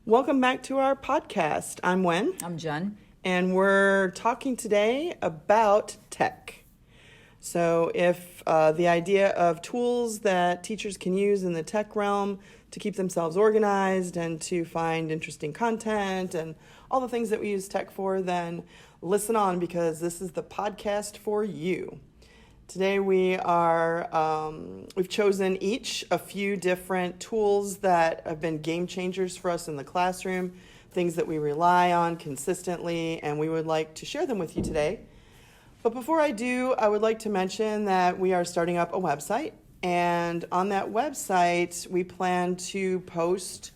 Welcome back to our podcast. I'm Wen. I'm Jen. And we're talking today about tech. So if the idea of tools that teachers can use in the tech realm to keep themselves organized and to find interesting content and all the things that we use tech for, then listen on because this is the podcast for you. Today we've chosen each a few different tools that have been game changers for us in the classroom, things that we rely on consistently, and we would like to share them with you today. But before I do, I would like to mention that we are starting up a website, and on that website we plan to post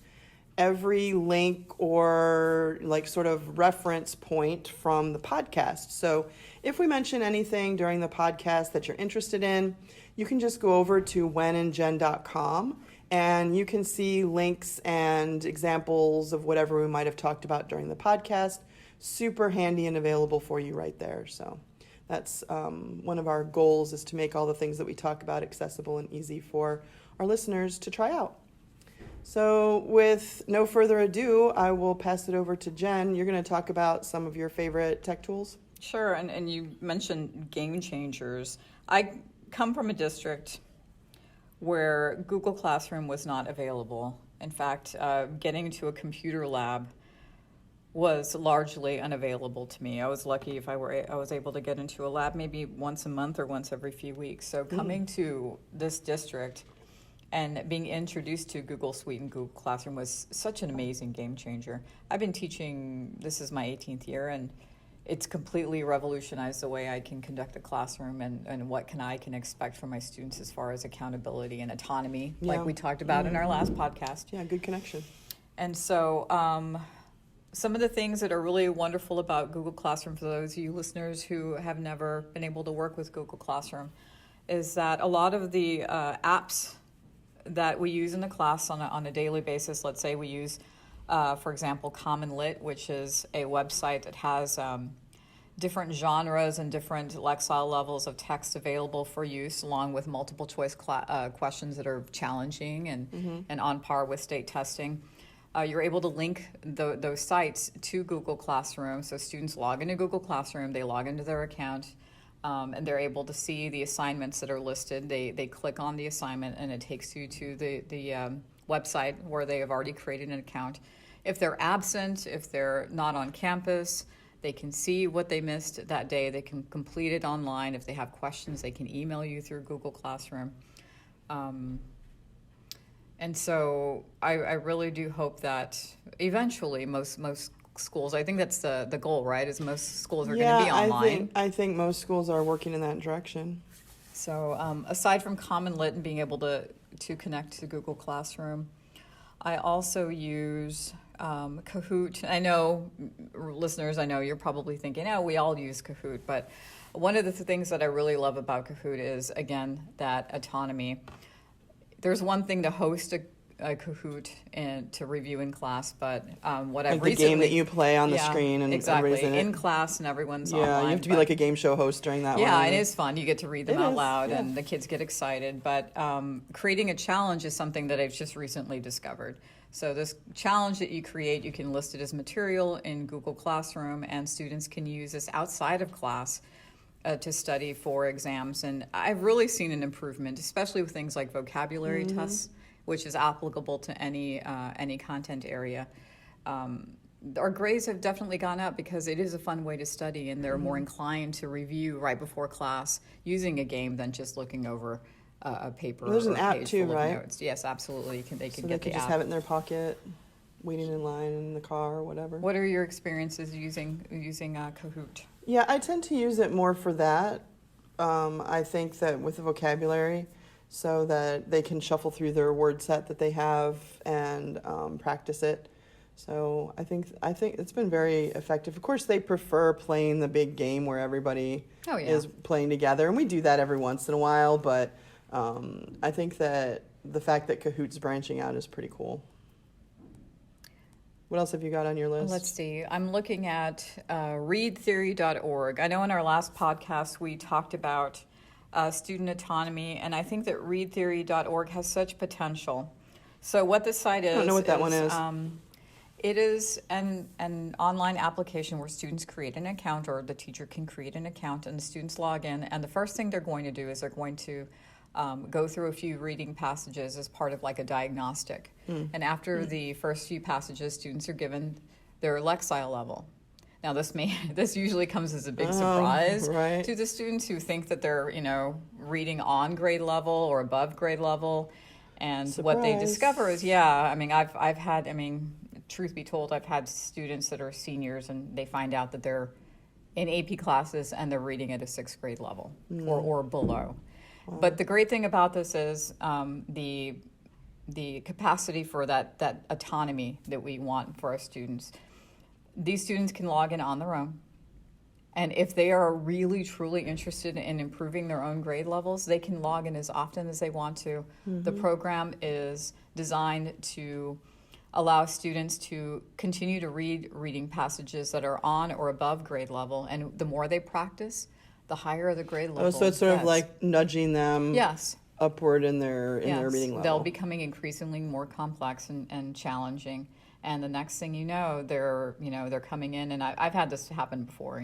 every link or sort of reference point from the podcast. So if we mention anything during the podcast that you're interested in, you can just go over to wenandjen.com and you can see links and examples of whatever we might have talked about during the podcast. Super handy and available for you right there. So that's one of our goals, is to make all the things that we talk about accessible and easy for our listeners to try out. So with no further ado, I will pass it over to Jen. You're going to talk about some of your favorite tech tools. Sure, and you mentioned game changers. I come from a district where Google Classroom was not available. In fact, getting to a computer lab was largely unavailable to me. I was lucky if I was able to get into a lab maybe once a month or once every few weeks. So coming to this district and being introduced to Google Suite and Google Classroom was such an amazing game changer. I've been teaching, this is my 18th year, and it's completely revolutionized the way I can conduct the classroom and what I can expect from my students as far as accountability and autonomy, like we talked about in our last podcast. Yeah, good connection. And so some of the things that are really wonderful about Google Classroom, for those of you listeners who have never been able to work with Google Classroom, is that a lot of the apps that we use in the class on a daily basis, let's say we use, for example, Comm Lit, which is a website that has different genres and different Lexile levels of text available for use, along with multiple choice questions that are challenging and on par with state testing. You're able to link those sites to Google Classroom, so students log into Google Classroom, they log into their account, and they're able to see the assignments that are listed. They click on the assignment and it takes you to the website where they have already created an account. If they're absent, if they're not on campus, they can see what they missed that day. They can complete it online. If they have questions, they can email you through Google Classroom. And so I really do hope that eventually most schools, I think that's the goal, right? Is most schools are going to be online. I think most schools are working in that direction. So aside from Comm Lit and being able to connect to Google Classroom, I also use Kahoot. I know, listeners, you're probably thinking, we all use Kahoot, but one of the things that I really love about Kahoot is, again, that autonomy. There's one thing to host a Kahoot and to review in class, but what I've recently... the game that you play on the screen and exactly everybody's in class and everyone's online. Yeah, you have to be like a game show host during that one. Yeah, it is fun. You get to read them out loud and the kids get excited, but creating a challenge is something that I've just recently discovered. So this challenge that you create, you can list it as material in Google Classroom, and students can use this outside of class to study for exams. And I've really seen an improvement, especially with things like vocabulary tests, which is applicable to any content area. Our grades have definitely gone up because it is a fun way to study, and they're more inclined to review right before class using a game than just looking over a paper. There's an app page too, full of right? Notes. Yes, absolutely. They can so get they the just app. have it in their pocket, waiting in line in the car or whatever. What are your experiences using Kahoot? Yeah, I tend to use it more for that. I think that with the vocabulary, so that they can shuffle through their word set that they have and practice it. So I think it's been very effective. Of course, they prefer playing the big game where everybody is playing together, and we do that every once in a while. But I think that the fact that Kahoot's branching out is pretty cool. What else have you got on your list? Let's see. I'm looking at readtheory.org. I know in our last podcast we talked about student autonomy, and I think that readtheory.org has such potential. So what the site is... I don't know what that one is. It is an online application where students create an account, or the teacher can create an account, and the students log in. And the first thing they're going to do is they're going to go through a few reading passages as part of like a diagnostic. And after the first few passages, students are given their Lexile level. Now, this usually comes as a big surprise to the students who think that they're, reading on grade level or above grade level. And what they discover is, I've had, truth be told, I've had students that are seniors and they find out that they're in AP classes and they're reading at a 6th grade level or below. Wow. But the great thing about this is the capacity for that autonomy that we want for our students. These students can log in on their own. And if they are really, truly interested in improving their own grade levels, they can log in as often as they want to. The program is designed to allow students to continue to read reading passages that are on or above grade level. And the more they practice, the higher the grade level. Oh, so it's sort of like nudging them upward in their reading level. They'll be becoming increasingly more complex and challenging. And the next thing you know, they're coming in, and I've had this happen before,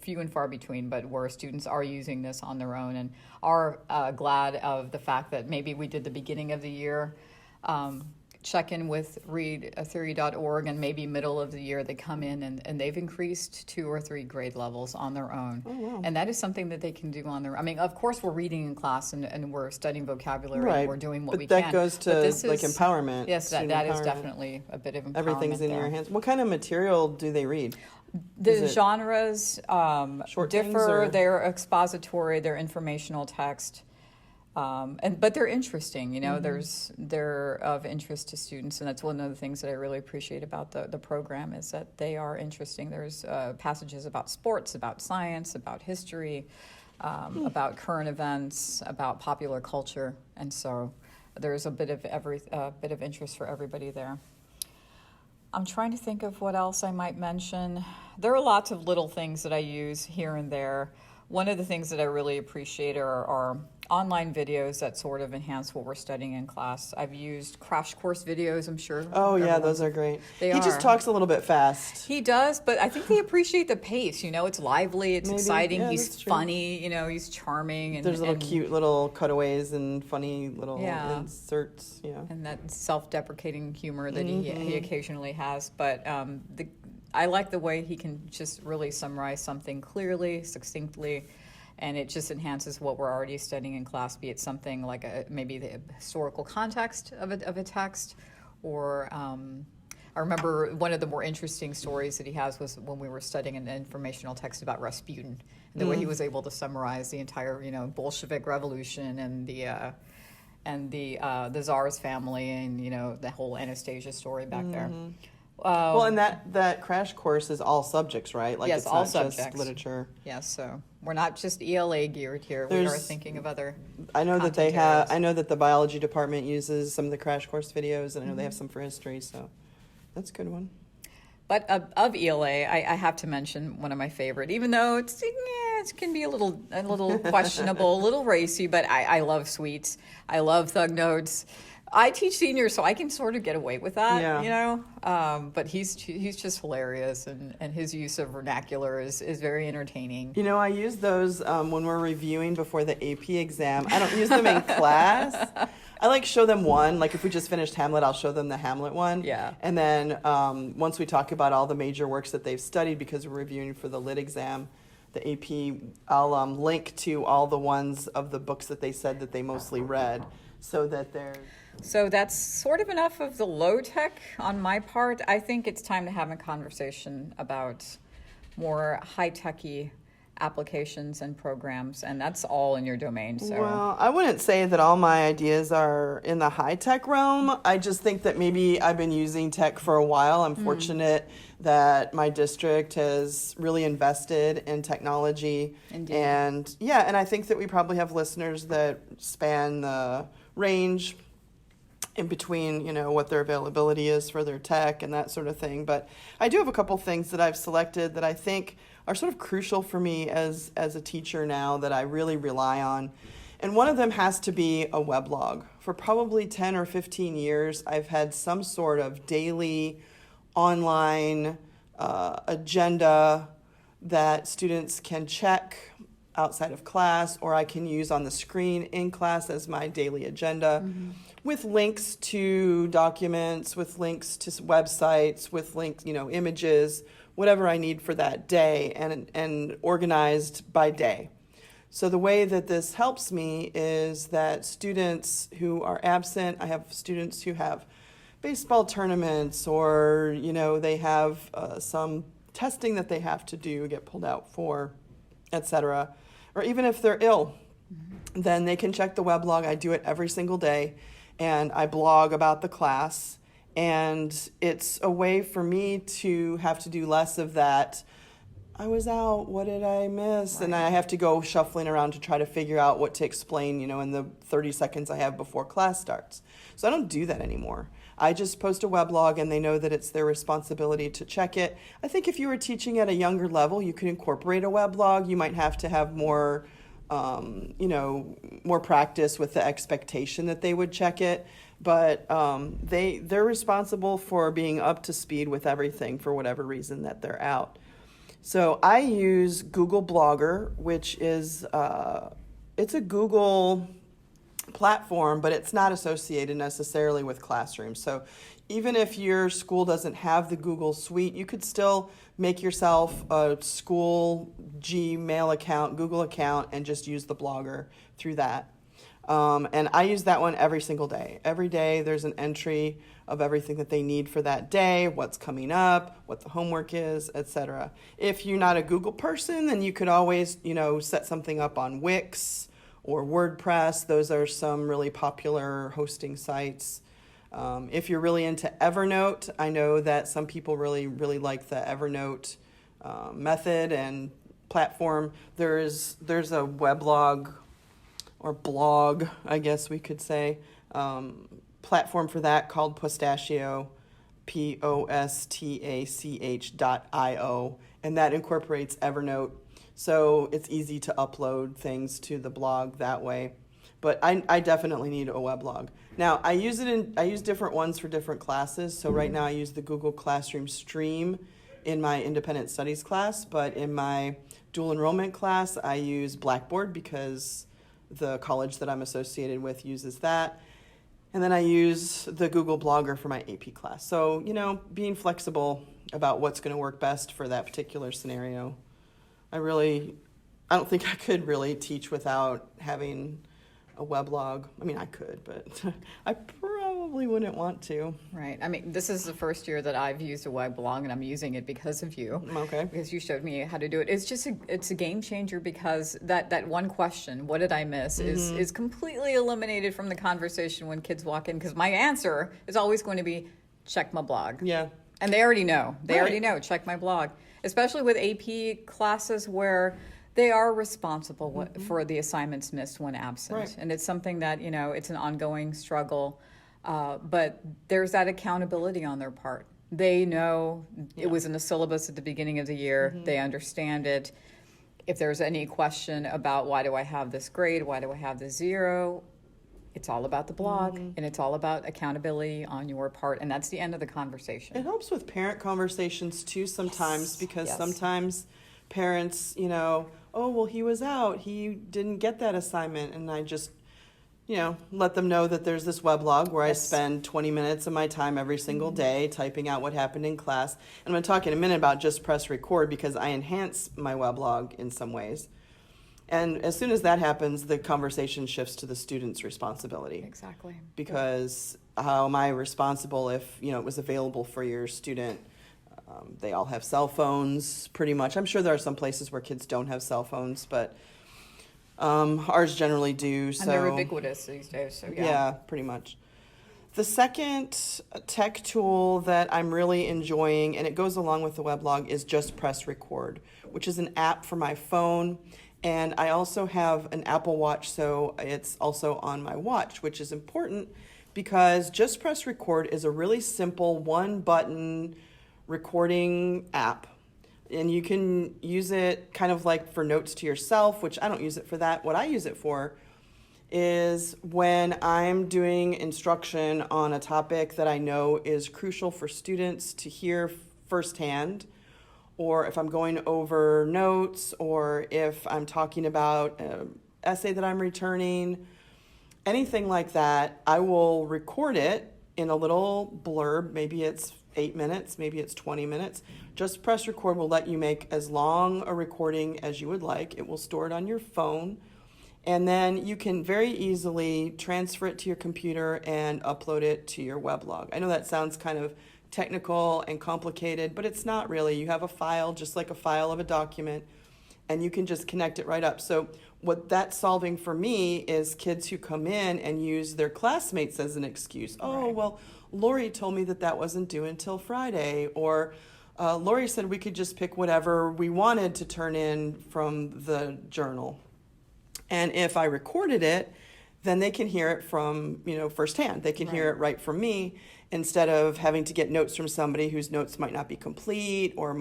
few and far between, but where students are using this on their own and are glad of the fact that maybe we did the beginning of the year check in with readtheory.org, and maybe middle of the year they come in and they've increased 2 or 3 grade levevels on their own. Oh, wow. And that is something that they can do on their own. Of course we're reading in class and we're studying vocabulary and we're doing what we can. But that goes to empowerment. Yes, that is definitely a bit of empowerment. Everything's in your hands. What kind of material do they read? The genres differ. They're expository, they're informational text. But they're interesting, they're of interest to students, and that's one of the things that I really appreciate about the program is that they are interesting. There's passages about sports, about science, about history, about current events, about popular culture, and so there's a bit of interest for everybody there. I'm trying to think of what else I might mention. There are lots of little things that I use here and there. One of the things that I really appreciate are online videos that sort of enhance what we're studying in class. I've used crash course videos, I'm sure. Oh, yeah, those are great. He just talks a little bit fast. He does, but I think they appreciate the pace. It's lively, it's exciting, he's funny, he's charming. There's cute little cutaways and funny little inserts. And that self-deprecating humor that he occasionally has. But I like the way he can just really summarize something clearly, succinctly, and it just enhances what we're already studying in class, be it something like maybe the historical context of a text, or I remember one of the more interesting stories that he has was when we were studying an informational text about Rasputin, the way he was able to summarize the entire Bolshevik Revolution and the Tsar's family and the whole Anastasia story back there. Well, and that crash course is all subjects, right? Yes, it's all not subjects. Just literature. Yes, so we're not just ELA geared here. We are thinking of other. I know that they have. I know that the biology department uses some of the crash course videos, and I know they have some for history. So that's a good one. But of ELA, I have to mention one of my favorite, even though it can be a little questionable, a little racy. But I love Sweets. I love Thug Notes. I teach seniors, so I can sort of get away with that, But he's just hilarious, and his use of vernacular is very entertaining. I use those when we're reviewing before the AP exam. I don't use them in class. I show them one. If we just finished Hamlet, I'll show them the Hamlet one. Yeah. And then once we talk about all the major works that they've studied, because we're reviewing for the lit exam, the AP, I'll link to all the ones of the books that they said that they mostly read, so that they're... So that's sort of enough of the low tech on my part. I think it's time to have a conversation about more high-techy applications and programs, and that's all in your domain. So. Well, I wouldn't say that all my ideas are in the high-tech realm. I just think that maybe I've been using tech for a while. I'm fortunate that my district has really invested in technology. Indeed. And I think that we probably have listeners that span the range in between, what their availability is for their tech and that sort of thing. But I do have a couple things that I've selected that I think are sort of crucial for me as a teacher now that I really rely on. And one of them has to be a weblog. For probably 10 or 15 years, I've had some sort of daily online agenda that students can check outside of class, or I can use on the screen in class as my daily agenda, with links to documents, with links to websites, with links, images, whatever I need for that day, and organized by day. So the way that this helps me is that students who are absent, I have students who have baseball tournaments, or they have some testing that they have to do, get pulled out for, etc. Or even if they're ill, then they can check the weblog. I do it every single day, and I blog about the class. And it's a way for me to have to do less of that. I was out, what did I miss? Right. And I have to go shuffling around to try to figure out what to explain, in the 30 seconds I have before class starts. So I don't do that anymore. I just post a weblog, and they know that it's their responsibility to check it. I think if you were teaching at a younger level, you could incorporate a weblog. You might have to have more, more practice with the expectation that they would check it. But they're responsible for being up to speed with everything for whatever reason that they're out. So I use Google Blogger, which is it's a Google platform, but it's not associated necessarily with Classroom. So even if your school doesn't have the Google suite, you could still make yourself a school Gmail account, Google account, and just use the Blogger through that. And I use that one every single day. Every day there's an entry of everything that they need for that day, what's coming up, what the homework is, etc. If you're not a Google person, then you could always, set something up on Wix or WordPress. Those are some really popular hosting sites. If you're really into Evernote, I know that some people really, really like the Evernote method and platform. There's a weblog or blog, I guess we could say, platform for that called Postachio, postach.io, and that incorporates Evernote. So it's easy to upload things to the blog that way. But I definitely need a weblog. Now, I use different ones for different classes. So right now I use the Google Classroom Stream in my independent studies class, but in my dual enrollment class, I use Blackboard because the college that I'm associated with uses that. And then I use the Google Blogger for my AP class. So, being flexible about what's going to work best for that particular scenario. I don't think I could really teach without having a weblog. I mean, I could, but I probably wouldn't want to. Right. I mean, this is the first year that I've used a weblog, and I'm using it because of you. Okay. Because you showed me how to do it. It's a game changer because that one question, what did I miss, is completely eliminated from the conversation when kids walk in, because my answer is always going to be, check my blog. Yeah. And they already know. They Right. already know, check my blog. Especially with AP classes where they are responsible for the assignments missed when absent. Right. And it's something that, it's an ongoing struggle. But there's that accountability on their part. They know it was in the syllabus at the beginning of the year. They understand it. If there's any question about why do I have this grade, why do I have this 0, it's all about the blog, and it's all about accountability on your part, and that's the end of the conversation. It helps with parent conversations too sometimes, because Yes. sometimes parents, oh, well, he was out, he didn't get that assignment, and I just, let them know that there's this weblog where I spend 20 minutes of my time every single day typing out what happened in class. And I'm going to talk in a minute about just press record, because I enhance my weblog in some ways. And as soon as that happens, the conversation shifts to the student's responsibility. Exactly. Because how am I responsible if, it was available for your student? They all have cell phones, pretty much. I'm sure there are some places where kids don't have cell phones, but ours generally do. So, And they're ubiquitous these days, so yeah, pretty much. The second tech tool that I'm really enjoying, and it goes along with the weblog, is Just Press Record, which is an app for my phone. And I also have an Apple Watch, so it's also on my watch, which is important because Just Press Record is a really simple one-button recording app. And you can use it kind of like for notes to yourself, which I don't use it for that. What I use it for is when I'm doing instruction on a topic that I know is crucial for students to hear firsthand, or if I'm going over notes, or if I'm talking about an essay that I'm returning, anything like that, I will record it in a little blurb. Maybe it's 8 minutes, maybe it's 20 minutes. Just press record will let you make as long a recording as you would like. It will store it on your phone, and then you can very easily transfer it to your computer and upload it to your weblog. I know that sounds kind of technical and complicated, but it's not really. You have a file, just like a file of a document, and you can just connect it right up. So what that's solving for me is kids who come in and use their classmates as an excuse. Oh, Right. well, Lori told me that that wasn't due until Friday, or Lori said we could just pick whatever we wanted to turn in from the journal. And if I recorded it, then they can hear it from, firsthand. They can hear it right from me, instead of having to get notes from somebody whose notes might not be complete, or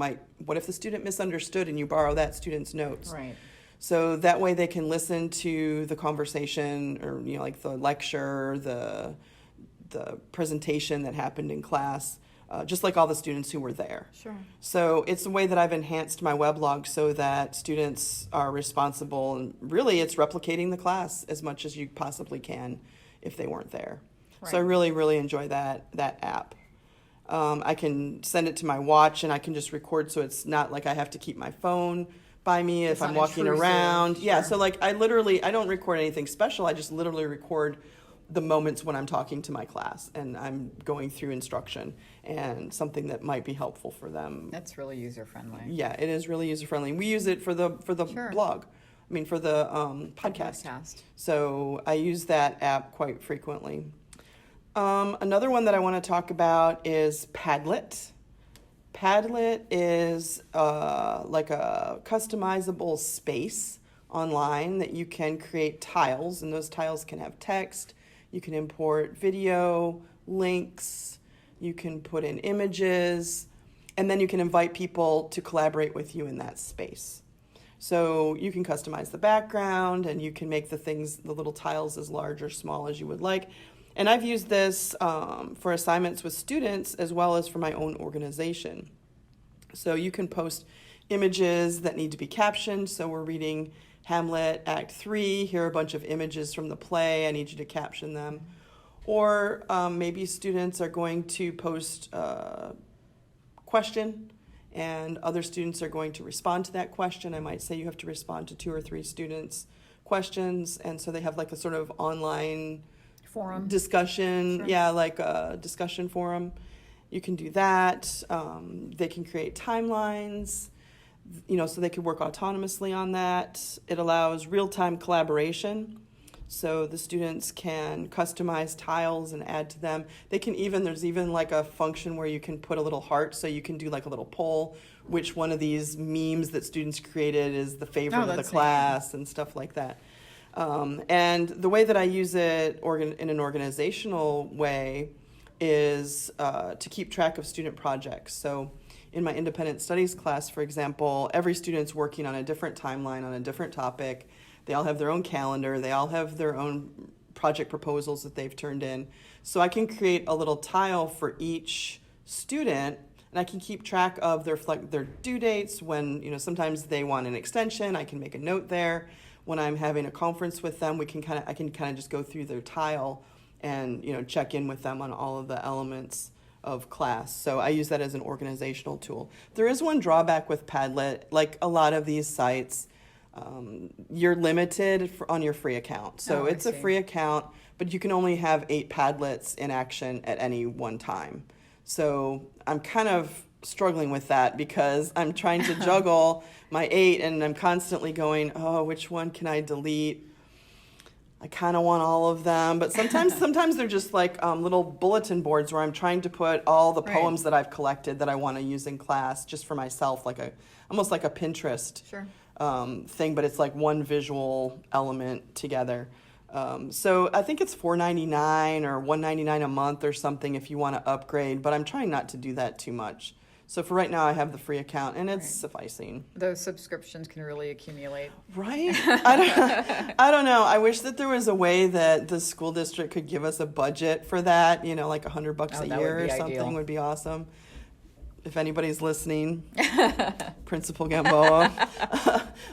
what if the student misunderstood and you borrow that student's notes? Right. So that way they can listen to the conversation, or like the lecture, the presentation that happened in class, just like all the students who were there. Sure. So it's a way that I've enhanced my weblog so that students are responsible, and really it's replicating the class as much as you possibly can if they weren't there. So I Right. really, really enjoy that app. I can send it to my watch, and I can just record, so it's not like I have to keep my phone by me if It's I'm not walking intrusive, around. Yeah, sure. so like I don't record anything special. I just literally record the moments when I'm talking to my class and I'm going through instruction and something that might be helpful for them. That's really user-friendly. Yeah, it is really user friendly. We use it for the Sure. blog. I mean, for the podcast. So I use that app quite frequently. Another one that I want to talk about is Padlet. Padlet is like a customizable space online that you can create tiles, and those tiles can have text. You can import video, links, you can put in images, and then you can invite people to collaborate with you in that space. So you can customize the background, and you can make the little tiles as large or small as you would like. And I've used this for assignments with students as well as for my own organization. So you can post images that need to be captioned. So we're reading Hamlet Act 3. Here are a bunch of images from the play. I need you to caption them. Or maybe students are going to post a question, and other students are going to respond to that question. I might say you have to respond to 2 or 3 students' questions. And so they have like a sort of online Forum. discussion. Sure. Yeah, like a discussion forum. You can do that. They can create timelines, so they can work autonomously on that. It allows real-time collaboration. So the students can customize tiles and add to them. There's even like a function where you can put a little heart, so you can do like a little poll, which one of these memes that students created is the favorite of the that's class and stuff like that. And the way that I use it in an organizational way is to keep track of student projects. So in my independent studies class, for example, every student's working on a different timeline on a different topic. They all have their own calendar. They all have their own project proposals that they've turned in. So I can create a little tile for each student, and I can keep track of their due dates. When, sometimes they want an extension, I can make a note there. When I'm having a conference with them, I can kind of just go through their tile and, check in with them on all of the elements of class. So I use that as an organizational tool. There is one drawback with Padlet. Like a lot of these sites, you're limited on your free account. So it's a free account, but you can only have 8 Padlets in action at any one time. So I'm kind of struggling with that because I'm trying to juggle my 8, and I'm constantly going, oh, which one can I delete? I kind of want all of them, but sometimes they're just like little bulletin boards where I'm trying to put all the poems that I've collected that I want to use in class just for myself, almost like a Pinterest thing, but it's like one visual element together. So I think it's $4.99 or $1.99 a month or something if you want to upgrade, but I'm trying not to do that too much. So for right now, I have the free account, and it's Right. sufficing. Those subscriptions can really accumulate. Right? I don't know. I wish that there was a way that the school district could give us a budget for that, like $100 a that year would or be something ideal. would be awesome. If anybody's listening, Principal Gamboa.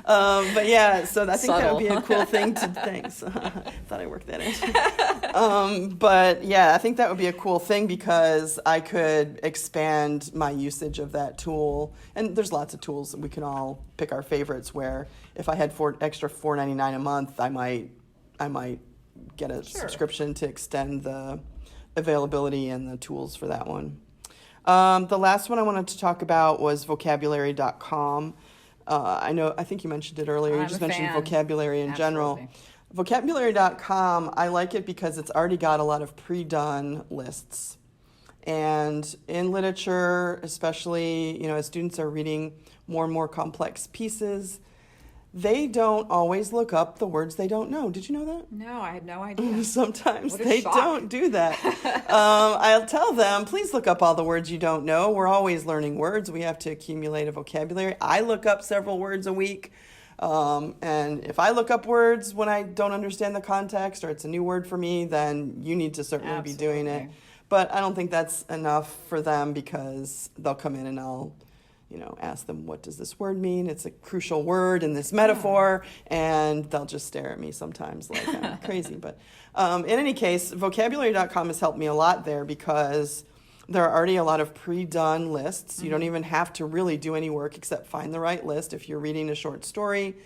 But yeah, so I think that would be a cool thing to, thanks. Thought I worked that in. But yeah, I think that would be a cool thing because I could expand my usage of that tool. And there's lots of tools that we can all pick our favorites where if I had extra $4.99 a month, I might get a subscription to extend the availability and the tools for that one. The last one I wanted to talk about was vocabulary.com. I think you mentioned it earlier. You just mentioned vocabulary in general. Vocabulary.com, I like it because it's already got a lot of pre-done lists. And in literature, especially, as students are reading more and more complex pieces, they don't always look up the words they don't know. Did you know that? No, I had no idea. Sometimes What a they shock. don't do that. I'll tell them, please look up all the words you don't know. We're always learning words. We have to accumulate a vocabulary. I look up several words a week. And if I look up words when I don't understand the context or it's a new word for me, then you need to certainly be doing it. But I don't think that's enough for them because they'll come in and I'll ask them, what does this word mean? It's a crucial word in this metaphor, and they'll just stare at me sometimes like I'm crazy. But in any case, vocabulary.com has helped me a lot there because there are already a lot of pre-done lists. You don't even have to really do any work except find the right list. If you're reading a short story,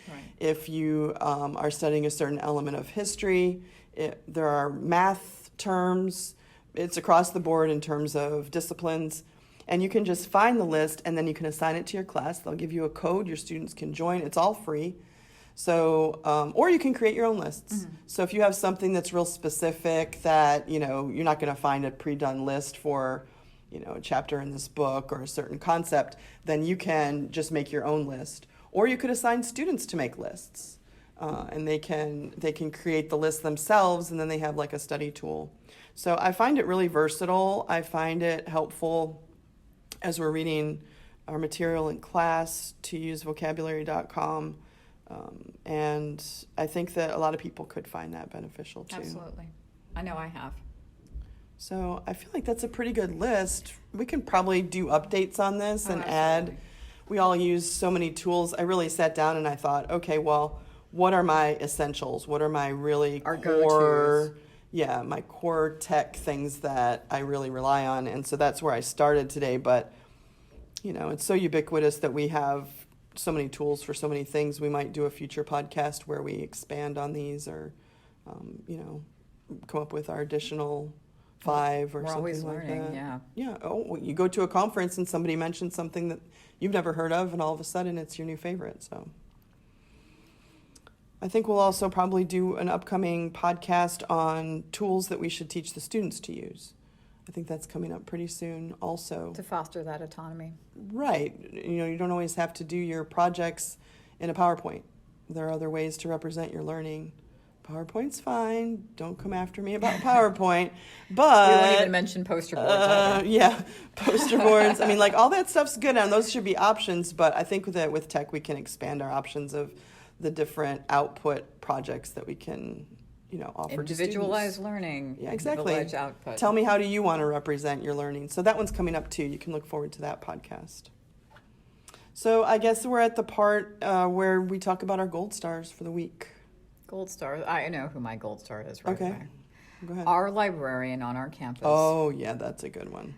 if you are studying a certain element of history, there are math terms. It's across the board in terms of disciplines. And you can just find the list and then you can assign it to your class. They'll give you a code. Your students can join. It's all free. So, or you can create your own lists. So if you have something that's real specific that, you're not going to find a pre-done list for, a chapter in this book or a certain concept, then you can just make your own list. Or you could assign students to make lists. And they can create the list themselves and then they have like a study tool. So I find it really versatile. I find it helpful as we're reading our material in class to use vocabulary.com. And I think that a lot of people could find that beneficial too. Absolutely. I know I have. So I feel like that's a pretty good list. We can probably do updates on this and add. We all use so many tools. I really sat down and I thought, okay, well, what are my essentials? What are my really Our core go-tos. Yeah, my core tech things that I really rely on. And so that's where I started today. But, it's so ubiquitous that we have so many tools for so many things. We might do a future podcast where we expand on these or, come up with our additional 5 or We're something always like learning, that. yeah. Yeah. Oh, well, you go to a conference and somebody mentions something that you've never heard of and all of a sudden it's your new favorite. So I think we'll also probably do an upcoming podcast on tools that we should teach the students to use. I think that's coming up pretty soon also. To foster that autonomy. Right. You don't always have to do your projects in a PowerPoint. There are other ways to represent your learning. PowerPoint's fine. Don't come after me about PowerPoint. But We won't even mention poster boards either. Yeah, poster boards. I mean, all that stuff's good, and those should be options. But I think that with tech, we can expand our options of the different output projects that we can, offer Individualized to students. learning. Yeah, exactly. Village output. Tell me, how do you want to represent your learning? So that one's coming up too. You can look forward to that podcast. So I guess we're at the part where we talk about our gold stars for the week. Gold star. I know who my gold star is right Okay. there. Go ahead. Our librarian on our campus. Oh, yeah, that's a good one.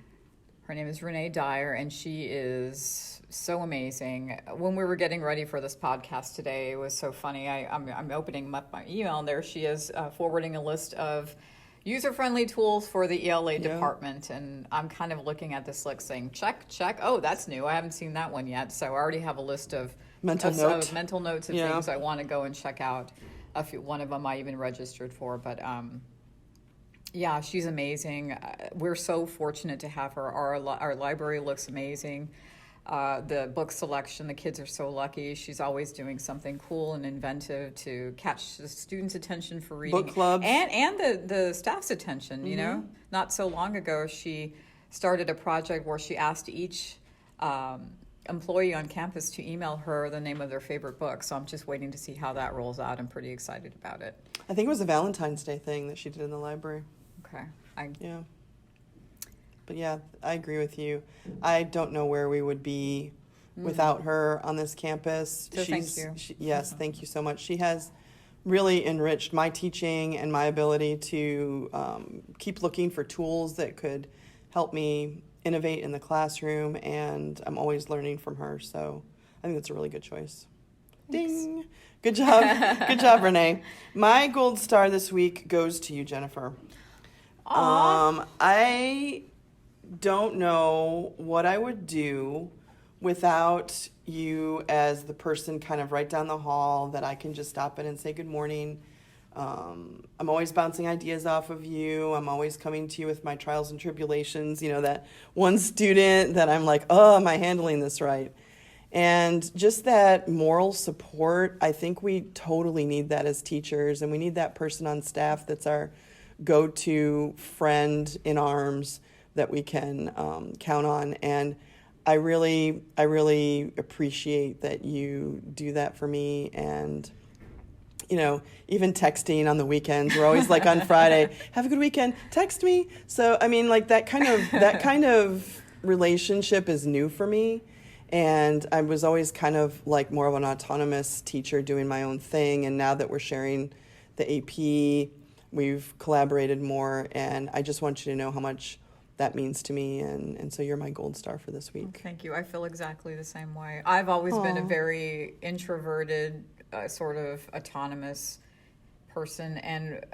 Her name is Renee Dyer, and she is so amazing. When we were getting ready for this podcast today, it was so funny. I'm opening up my email, and there she is forwarding a list of user-friendly tools for the ELA department. And I'm kind of looking at this list saying, check. Oh, that's new. I haven't seen that one yet. So I already have a list of mental notes of things I want to go and check out. One of them I even registered for, but yeah, she's amazing. We're so fortunate to have her. Our library looks amazing. The book selection, the kids are so lucky. She's always doing something cool and inventive to catch the students' attention for reading. Book clubs. And the staff's attention, Not so long ago, she started a project where she asked each employee on campus to email her the name of their favorite book. So I'm just waiting to see how that rolls out. I'm pretty excited about it. I think it was a Valentine's Day thing that she did in the library. Okay. Yeah. But yeah, I agree with you. I don't know where we would be without her on this campus. So thank you. Yes, thank you so much. She has really enriched my teaching and my ability to keep looking for tools that could help me innovate in the classroom, and I'm always learning from her. So I think that's a really good choice. Thanks. Ding. Good job. Good job, Renee. My gold star this week goes to you, Jennifer. Aww. I don't know what I would do without you as the person kind of right down the hall that I can just stop in and say good morning. I'm always bouncing ideas off of you. I'm always coming to you with my trials and tribulations, that one student that I'm like, oh, am I handling this right? And just that moral support, I think we totally need that as teachers, and we need that person on staff that's our go-to friend in arms that we can count on. And I really appreciate that you do that for me. And even texting on the weekends, we're always like on Friday, have a good weekend, text me. So I mean, like that kind of relationship is new for me. And I was always kind of like more of an autonomous teacher doing my own thing. And now that we're sharing the AP, we've collaborated more. And I just want you to know how much that means to me. And so you're my gold star for this week. Oh, thank you. I feel exactly the same way. I've always been a very introverted, sort of autonomous person. And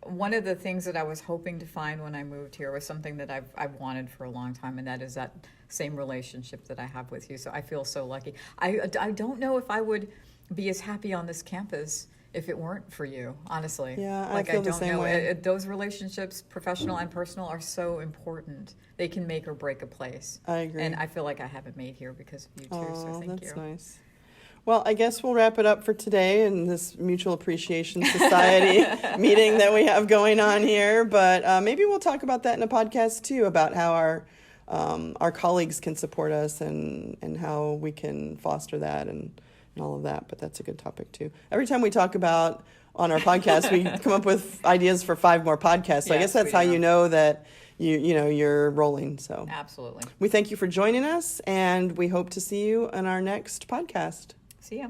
one of the things that I was hoping to find when I moved here was something that I've wanted for a long time, and that is that same relationship that I have with you. So I feel so lucky. I don't know if I would be as happy on this campus if it weren't for you, honestly. Yeah, like, I feel I don't the same know. way. Those relationships, professional and personal, are so important. They can make or break a place. I agree. And I feel like I have it made here because of you too. So thank you. That's nice. Well, I guess we'll wrap it up for today in this Mutual Appreciation Society meeting that we have going on here. But maybe we'll talk about that in a podcast too, about how our colleagues can support us and how we can foster that and all of that. But that's a good topic too. Every time we talk about on our podcast, we come up with ideas for 5 more podcasts. So I guess that's how you know that you're rolling. So Absolutely. we thank you for joining us, and we hope to see you on our next podcast. See ya.